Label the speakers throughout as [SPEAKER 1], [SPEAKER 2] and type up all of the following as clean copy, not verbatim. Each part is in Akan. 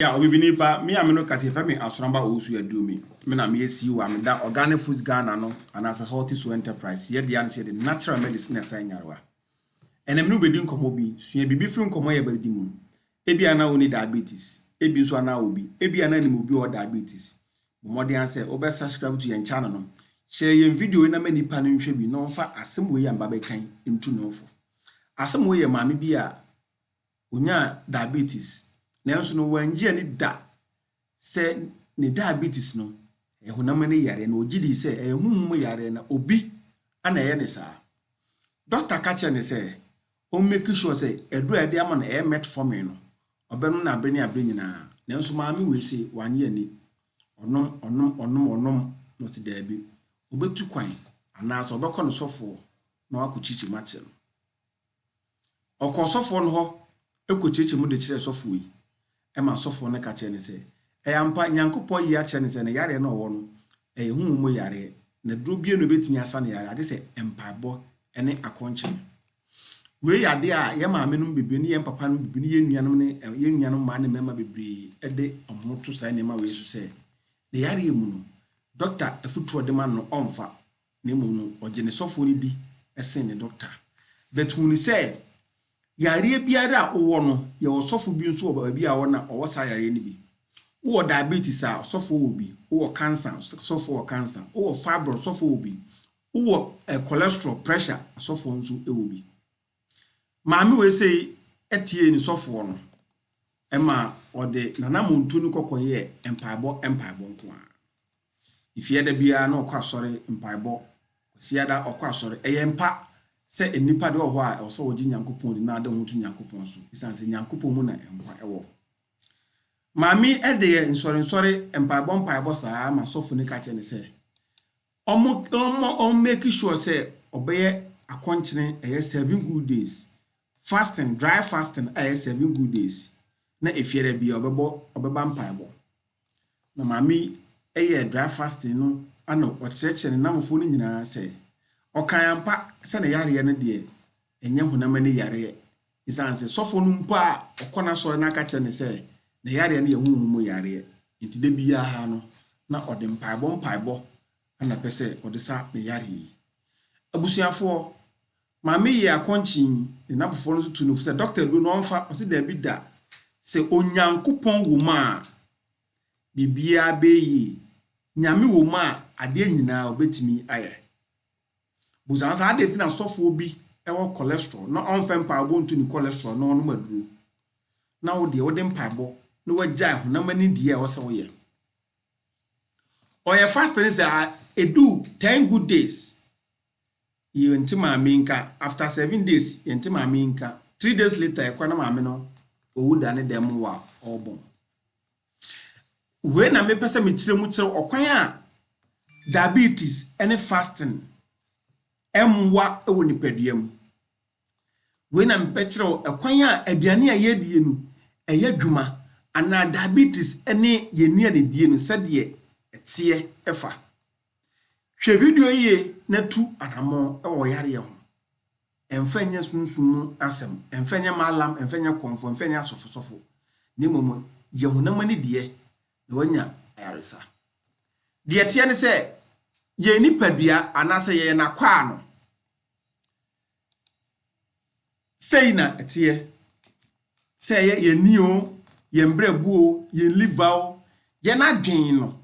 [SPEAKER 1] Yeah, obi bi nipa me ameno kase fa me asramba osu adu me. Me na me CEO am da Organic Foods Ghana no and as a Healthy So Enterprise. Ye dia say the natural medicine assign yarwa. Enem no bedi nkomo bi, sua bibi firi nkomo ye bedi mu. Ebi ana oni diabetes, ebi nso ana obi, ebi ana ni obi o diabetes. Mmodi an say obe subscribe to your channel no. Share your video na many nipa no nhwe bi no fa asem we yamba be kan ntu no fo. Asem we ye maame bi a onya diabetes. Nanso no wanji ani da se ne diabetes no ehunam ne yare na ogidi se ehunhum yare na obi ana ye ne saa doctor ka che ne se o make sure se edura de ama na metformin no obenu na abeni nyina nanso maami we se wanye ani onom no se dabi obetu kwan ana so obekọ no sofo na wakochichi mache no okosofo no ho ekochichi mu de kire sofo yi ema sofo ne ka che ne se ampa nyankopon yi a che ne se ne yare na owo no humu yare na drobie no betumi asa ne yare ade se empabo ene akonche we yade a ye maame no bibiri ne ye papa no bibiri ye nuanom ma ne mema bibiri ede omoto sai ne ma we so se ne yare emu no doctor afutuo de ma no onfa ne mu no oje ne sofo ni di esen ne doctor but hunu se yare biara owo no ye osofo bi nso oba bi a wona owosa yare ni bi wo diabetes a osofo obi wo cancer osofo wo cancer wo fibroid osofo obi wo cholesterol pressure osofo nso obi maami we say etie ni sofo no ema ode nanamuntu ni kokoye empaibo nko a ifie da bia na okwa sori empaibo siada okwa sori eyempa se enipa de ho a so wogi nyankopon de na ade ho tu nyankopon so isanse nyankopon mu na empwa ewo maami ede nsori empaibo saa ma sofo ni ka che ne se omo make sure se obeye akonchene 7 good days fasting dry fasting 7 good days na efiere bia obeba mpaibo na maami dry fasting no ano ochereche na mfo ni nyina se okayampa se na yare ne de enye hunama ne yare isanse sofo no mpa okona so na ka che ne se na yare ne yehuhumu yare nti de bia ha no na ode mpaibo ana pese ode sa ne yare abusuafo maami ye akonchin na fofo no tu no se doctor do no onfa o se da bi da se onyankopon wo ma bibia beyi nyame wo ma ade nyina obetimi aye buzansa ade fina sofo bi ewo cholesterol na onfa mpaibo ntu ni cholesterol na onu maduro na wo de wode mpaibo na wagya honam ani die wo se wo ye oye fasting say edu 10 good days yenti maami nka after 7 days yenti maami nka 3 days later ekwana maami no owuda ne dem wa obon we na me pese me kire mu kire okwan a diabetes ene fasting emwa ewo ni peduam we na me pekire okwan a aduane a yedie nu eyadwuma ana diabetes ene yenia ne die nu sede etie efa hwe video yi na tu anamo ewo yare ye ho emfanya sunsun asem emfanya malam emfanya konfo emfanya sofosofo ni momo yehunama ni die na wanya ayaresa die tie ne se ye nipadua anase ye na kwa no sei na etie se ye nio ye mbrebuo ye liver ye na dwen no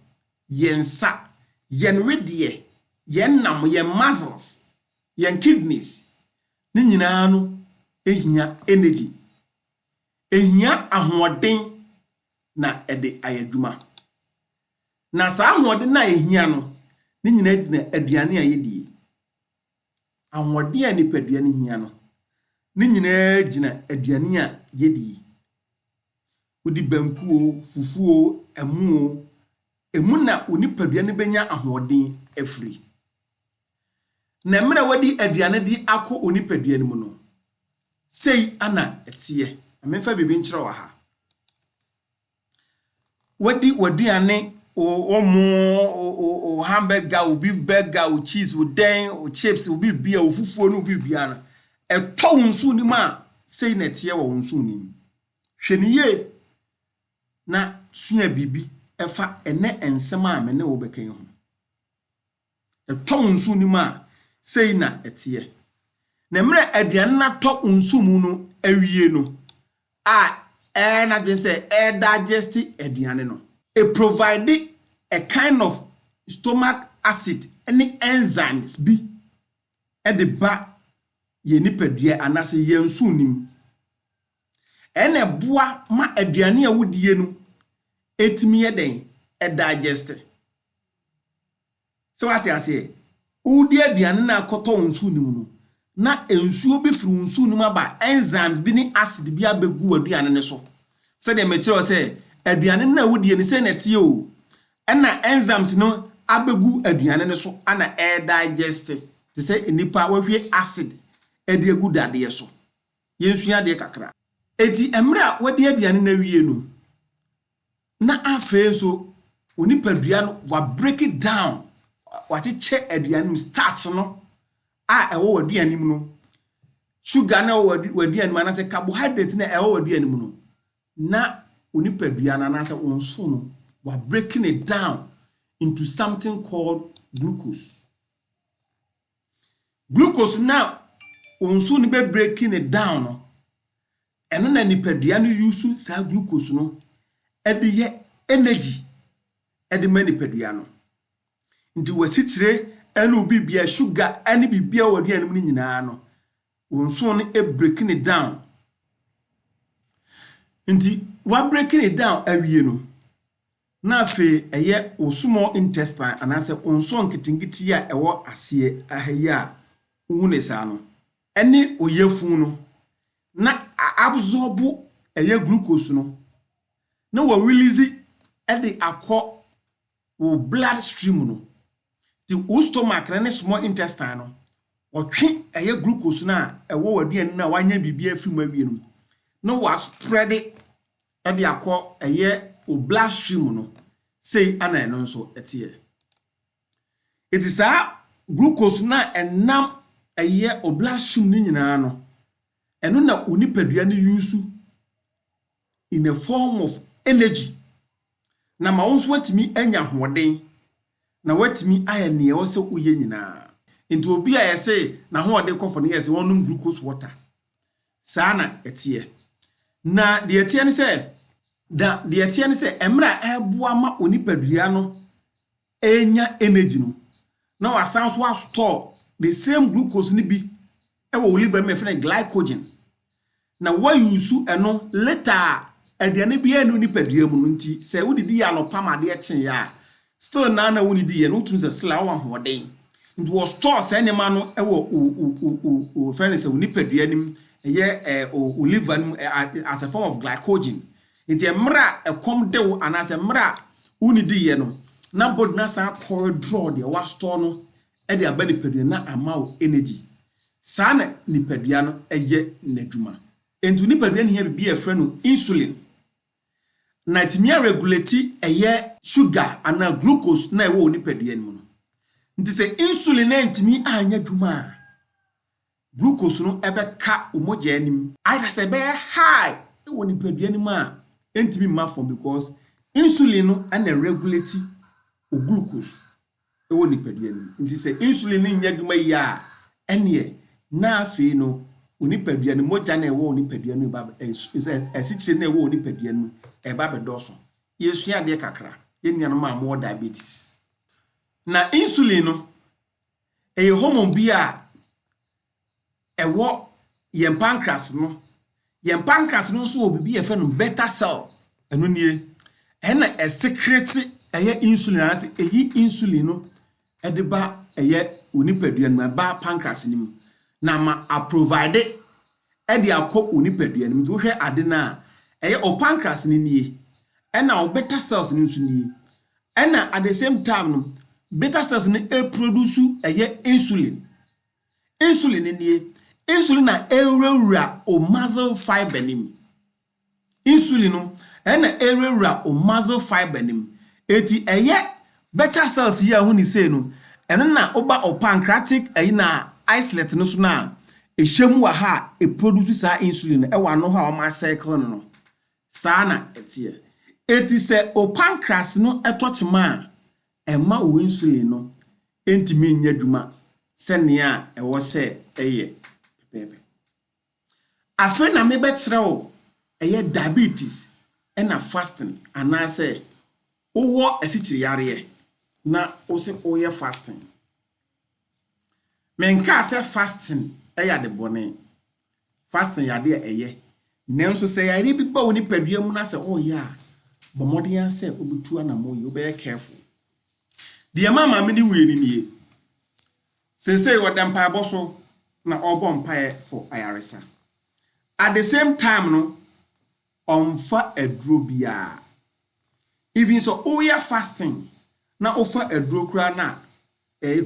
[SPEAKER 1] ye nsa ye nwedie ye nam ye muscles ye kidneys ni nyina no ehia energy ehia ahoden na ede ayaduma na saa ahoden na ehia no ni nyina dina aduane ayedie ahoden a nipadua ni hia no ni nyina gina aduane a yedie odi bankuo fufuo emu na onipadua ne benya ahoden afri na mra wadi aduane di akọ onipadua ne mu no sei ana etie amemfa bibi nkyere wa ha wadi waduane o hamburger o beef burger o cheese o den o chips o bibia o fufuo no bibia na eto wonsu ni ma sei na etie wo wonsu ni hweniye na sua bibi efa ene ensema me ne wo bekan ho eto nsu ni ma sei na etie na mre aduane na to nsu mu no awie no na dwen say digest aduane no it provide a kind of stomach acid any enzymes bi de ba ye nipadua anase ye nsu nim ene boa ma aduane a wodie no etimi ye den digest so what you say wodi aduane na akoto nsu nim no na ensuo be firi nsu nim aba enzymes bi ni acid bi abegu aduane ne so se de metiro se aduane na wodie ni se na tie o na enzymes no abegu aduane ne so ana digest te se nipa wahwe acid ede egu dade so yensua de kakra eti emra wodi aduane na wie no na afa so onipadua no wa break it down wati che aduane starch no ewo waduane mu no sugar na waduane mu na se carbohydrate na ewo waduane mu no na onipadua na se onso no wa breaking it down into something called glucose. Glucose now onso ni be breaking it down no eno na nipadua no use sa glucose no e de ye energy e de manipadua no nti wasitire ene obi bia sugar ene bibia waduane mu nyina no onso no e breaking it down nti wa breaking it down awie no na fe eye osumo intestine anase onso nkitingiti a ewo ase ahaya uhune sa no ene oyefu no na absorb eye glucose no na wa release e de akọ wo blood stream no the stomach na small intestine no otwe eye glucose na ewo waduane na wanya bibia afimu awie no na wa spread e de akọ eye o blood stream no say ana eno nso etie it is a glucose na enam eye o blood stream ni nyina no eno na onipadua ni use in a form of energy na ma wonso watimi anya hoden na watimi aya ne wo se uye nyina nti obi a yese na hoden kofo ne yese wonum glucose water sana etie na de etie ne se de etie ne se emra eboa ma onipadua no enya energy no na wa sounds wa store the same glucose ni bi e wo liver me fe glycogen na wa use eno later aduane bia enu nipadua mu nti se wodidi ya no pamade e chen ya still na wonidi ye no tun se sla wa hoden nti wo store se nema no e wo friend se nipadua nim ye liver nim as a form of glycogen nti emra ekom dew anase emra wonidi ye no na bod na sa corridor de wa store no e de aba nipadua na amaw energy sa na nipadua no eye nadwuma nti nipadua ne here bia friend no insulin na timia regulate eye sugar ana glucose na ewo nipadua mu no nti se insulin na ntimi anya dwuma glucose no ebeka omoja anim either se be high ewo nipadua mu a ntimi ma form because insulin no ana regulate o glucose ewo nipadua mu nti se insulin ni nya dwuma ya ene na afi no onipadua no moja na ewo onipadua no ba esichire na ewo onipadua no eba bedoso yesua de kakra yenia no ma mo diabetes na insulin no e hormone bi a ewo ye pancreas no so obibi efe no beta cell eno nie ena e secrete eye insulin as eyi insulin no e de ba eye onipadua no ba pancreas nim na ma a provide e de akọ onipadua nim do hwe ade na eye o pancreas ni nie ena o beta cells ni nso nie ena at the same time no beta cells ni produce eye insulin ni nie insulin na ewura o muscle fiber nim insulin no ena ewura o muscle fiber nim eti eye beta cells ya hu ni say no ena na oba o pancreatic eye na isolate no so na ehwemu wa ha e produce sa insulin e wa no ha o ma cycle no sa na etie it is a o pancreas no etochima ema o insulin no entimi nya dwuma se nea ewo se eye pepe afi na me be kire o eye diabetes na fasting anase owo asichiri yare na o se oye fasting menka se fasting eya de bone fasting yade eye nenso se yare bi ba oni padua mu na se oya bomodian se obutu anamo ye be careful de mama me ni we ni nie say odam pa boso na obom pa for ayaresa at the same time no onfa aduro bia even so oya fasting na ofa aduro kura na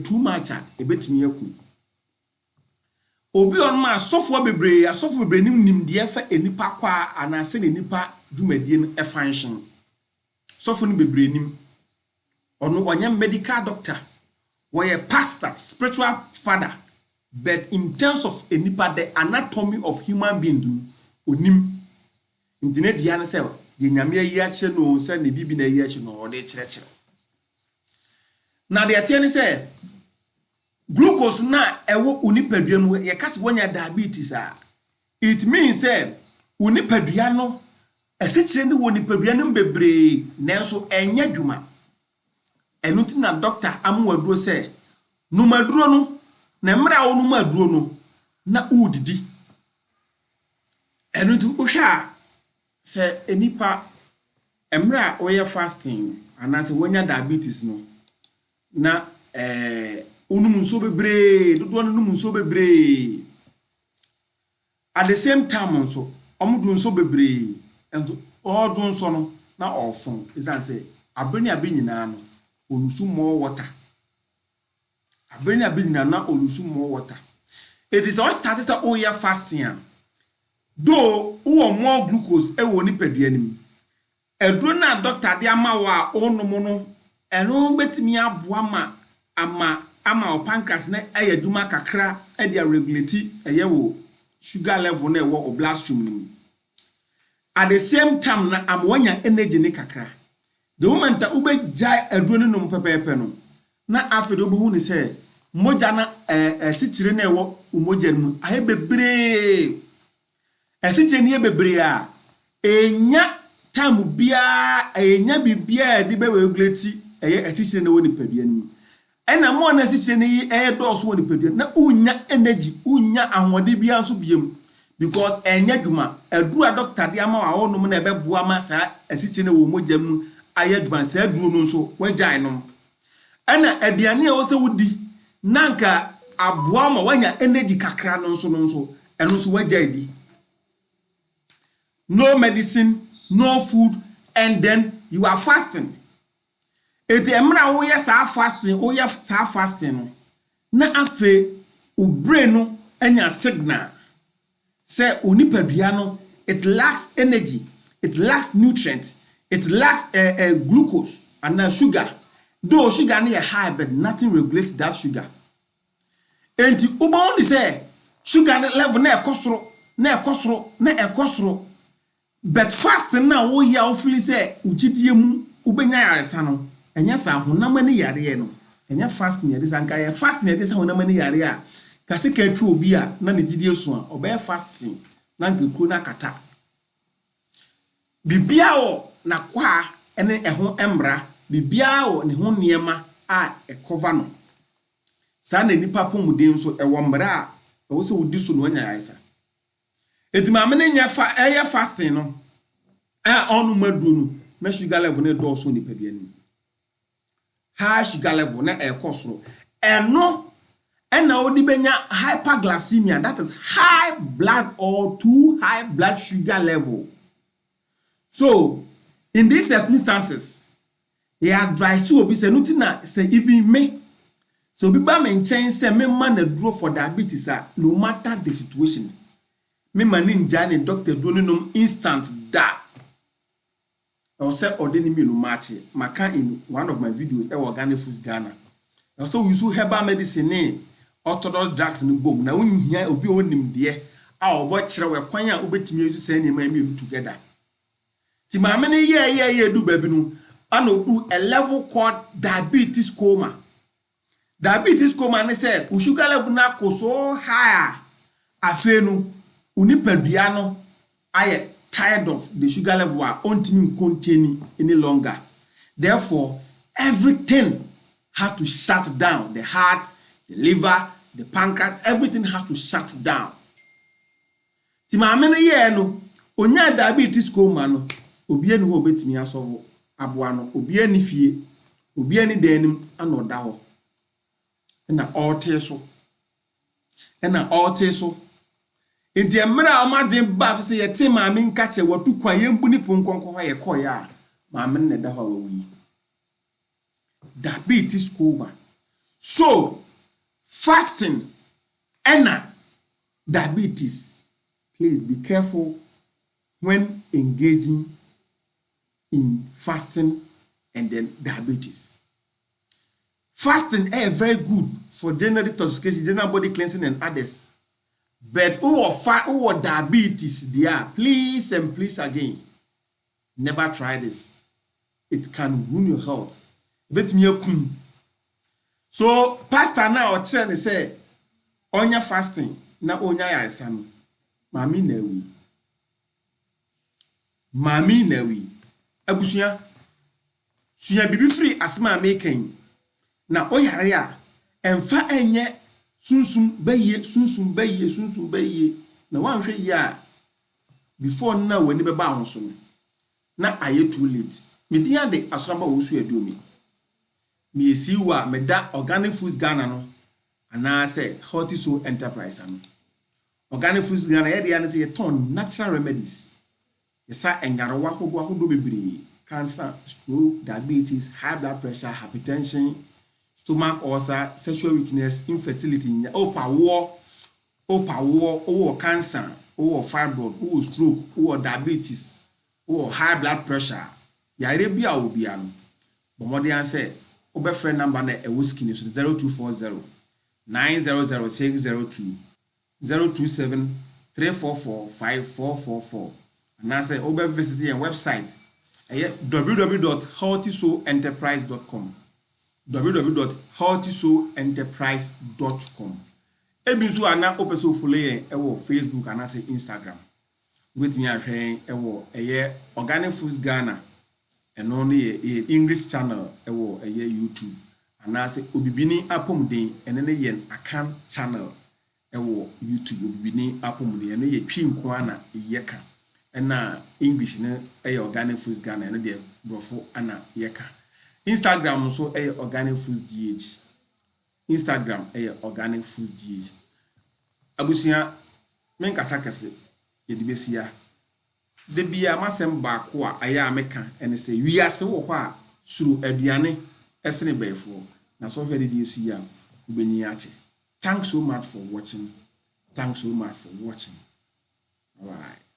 [SPEAKER 1] too much ebetimi yaku obi on ma asofo bebre nim de fa enipa kwa anase ne nipa dumadie no e function sofo no bebre nim ono onye medical doctor were pastor spiritual father but in terms of enipa the anatomy of human being onim intine dia na se ye nyame ayi a che no se ne bibi na ayi a che no o de kire na de atie ne se glucose na ewo unipadua mu ye kase wonya diabetes it means say unipadua no esekire ne wo nipadua no bebre nanso enya dwuma enu ti na doctor amwaduro se numaduro no na mra wo numaduro no na udidi enu tu ohwa se enipa emra oye fasting anase wonya diabetes no na unum so bebre dodo no num so bebre at the same time so omudu so bebre and all don so no na ofon isan say abeni abenyina no olusu more water abeni abenyina na olusu more water it is all started to oya fasting though wo more glucose e wo ni padua nim eduro na doctor de ama wa onum no eno betimi aboa ama o pancreas na ayaduma kakra e dia regulate eyewo sugar level na ewo bloodstream nim at the same time na amwanya energy ni kakra the moment that ube jai aduro no pepepe no na afedo obu ni se moja na esichire na ewo umoja nu aye bebre esichire ni bebre a enya time bia enya bibia de be regulate eye esichire na woni padua nim ena mo na esichire ni do so woni padua na unya energy unya ahode bia so biem because enya dwuma adura doctor de ama wa onum na ebeboa ma sa esichire na wo moja mu ayadwan sa aduro no so wagyan no ana aduane a wo se wudi nanka aboa ma wanya energy kakra no so eno so wagyan di no medicine no food and then you are fasting eti emra wo ye sa fasting no na afe o brain no anya signal say onipadua no it lacks energy, it lacks nutrients, it lacks glucose and sugar. Though sugar is high, but nothing regulates that sugar. And the ubon say sugar level na ekosro. But fasting na wo ya ofili say ugidie mu ubenya yaresa no. Enya sa honam ni yare no. Enya fasting yade sanka ya fasting yade sa honam ni yare a kase ka twa obi a na ne gidie so a obey fasting na ngeku na kata. Bibia o na kwa ene eho emra bibia o ne ho niema a ekova no sa na nipa pomuden so ewo mra a wo se wodi so no anya yaisa etima amene nya fasting no a onu maduo no na sugar level na do so ni padua ni high sugar level na ekosoro eno ena odi benya hyperglycemia, that is high blood or too high blood sugar level. So in these circumstances, he advise you obi say nothing na say even me. So be ba men chen say me man na draw for diabetes no matter the situation. Me man ninja ni doctor do no instant da. I say ordinary me no match. Maka in one of my videos Organic Foods Ghana. Also we use herbal medicine orthodox drugs no bom na unhia obi onim de a obo kire we kwan a obetimi use say ni ma together. Ti maame ne ye do baby no ano do a level called diabetes coma. Diabetes coma ne say u sugar level na ko so high afi no unipadua no aye tired of the sugar level are ontimi contain any longer. Therefore, everything has to shut down. The heart, the liver, the pancreas, everything has to shut down. Ti maame no ye no onya diabetes coma no obi eni ho betimi aso aboa no obi ani fie obi ani danim ana oda ho na orte so enti emra omadwen ba se ye te maame nka che watu kwan yembu ni ponkonko ho ye koya maame ne da ho awi diabetes coma. So fasting and diabetes, please be careful when engaging in fasting and then diabetes. Fasting is very good for general detoxification, general body cleansing and others. But who diabetes there, please and please again, never try this. It can ruin your health. So pastor now or tell say onya fasting na onya yaresa no mami na wi abusua sua bibi free asma making na oyare a emfa enye sunsum baye na wanhwe yi a before na wani beba ahoso no na aye too late me dia de asramba wo su aduomi me esi wa me da Organic Foods Ghana no ana say Healthy Soul Enterprise ano Organic Foods Ghana ye dia na say ton natural remedies yesa enyarewa hodo bebre cancer, stroke, diabetes, high blood pressure, hypertension, stomach ulcer, sexual weakness, infertility, power, cancer, fibroid, stroke, diabetes, high blood pressure. Yare bia obiano. But more than say, obe friend number na e skin is 0240 900 027 344 5444. And I say obe visit your website www.healthysoulenterprise.com www.healthysoulenterprise.com. Ebisu ana opeso follow yen ewo Facebook and I say Instagram. With me ahwen ewo Organic Foods Ghana and only English channel ewo YouTube and I say obibini apomden and ene yen Akan channel ewo YouTube obibini apomden ene ye twi nko ana yeka na English na Organic Foods Ghana na de brofo ana yeka. Instagram so Organic Foods GH. Instagram Organic Foods GH. Abusia men kasakase yedibesia. De bia masem baako a aya meka ene se wiase wo ho a suru aduane esene befo na so hwede de esi ya ubeni ache. Thanks so much for watching. All right.